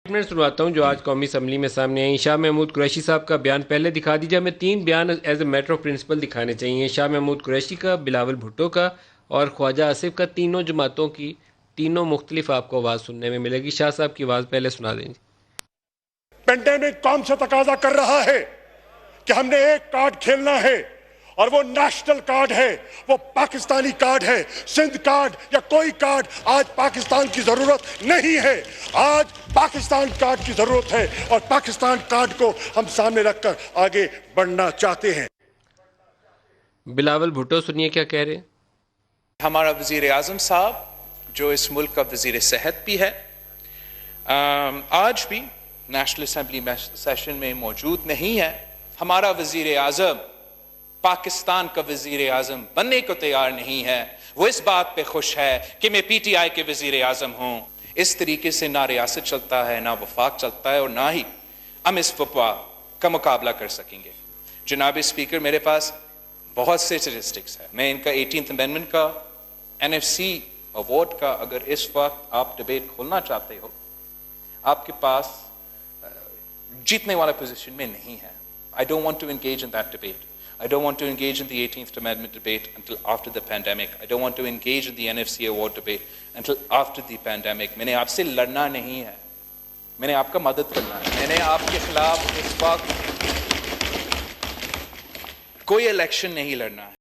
میں سنواتا ہوں جو آج قومی اسمبلی میں سامنے آئی. شاہ محمود قریشی صاحب کا بیان پہلے دکھا دیجیے. ہمیں 3 بیان as a matter of principle دکھانے چاہیے. شاہ محمود قریشی کا، بلاول بھٹو کا اور خواجہ آصف کا. تینوں جماعتوں کی تینوں مختلف آپ کو آواز سننے میں ملے گی. شاہ صاحب کی آواز پہلے سنا دیں. پینڈیمک قوم سے تقاضا کر رہا ہے کہ ہم نے ایک کارڈ کھیلنا ہے اور وہ نیشنل کارڈ ہے، وہ پاکستانی کارڈ ہے. سندھ کارڈ یا کوئی کارڈ آج پاکستان کی ضرورت نہیں ہے. آج پاکستان کارڈ کی ضرورت ہے اور پاکستان کارڈ کو ہم سامنے رکھ کر آگے بڑھنا چاہتے ہیں. بلاول بھٹو سنیے کیا کہہ رہے ہیں. ہمارا وزیر اعظم صاحب جو اس ملک کا وزیر صحت بھی ہے، آج بھی نیشنل اسمبلی سیشن میں موجود نہیں ہے. ہمارا وزیر اعظم پاکستان کا وزیر اعظم بننے کو تیار نہیں ہے. وہ اس بات پہ خوش ہے کہ میں پی ٹی آئی کے وزیر اعظم ہوں. اس طریقے سے نہ ریاست چلتا ہے، نہ وفاق چلتا ہے، اور نہ ہی ہم اس وبا کا مقابلہ کر سکیں گے. جناب اسپیکر، میرے پاس بہت سے اسٹیٹسٹکس ہیں. میں ان کا 18th امینڈمنٹ کا، NFC ایوارڈ کا، اگر اس وقت آپ ڈبیٹ کھولنا چاہتے ہو، آپ کے پاس جیتنے والا پوزیشن میں نہیں ہے. I don't want to engage in that debate. I don't want to engage in the 18th Amendment debate until after the pandemic. I don't want to engage in the NFC award debate until after the pandemic. میں نے آپ سے لڑنا نہیں ہے، میں نے آپ کا مدد کرنا ہے. میں نے آپ کے خلاف اس وقت کوئی الیکشن نہیں لڑنا ہے.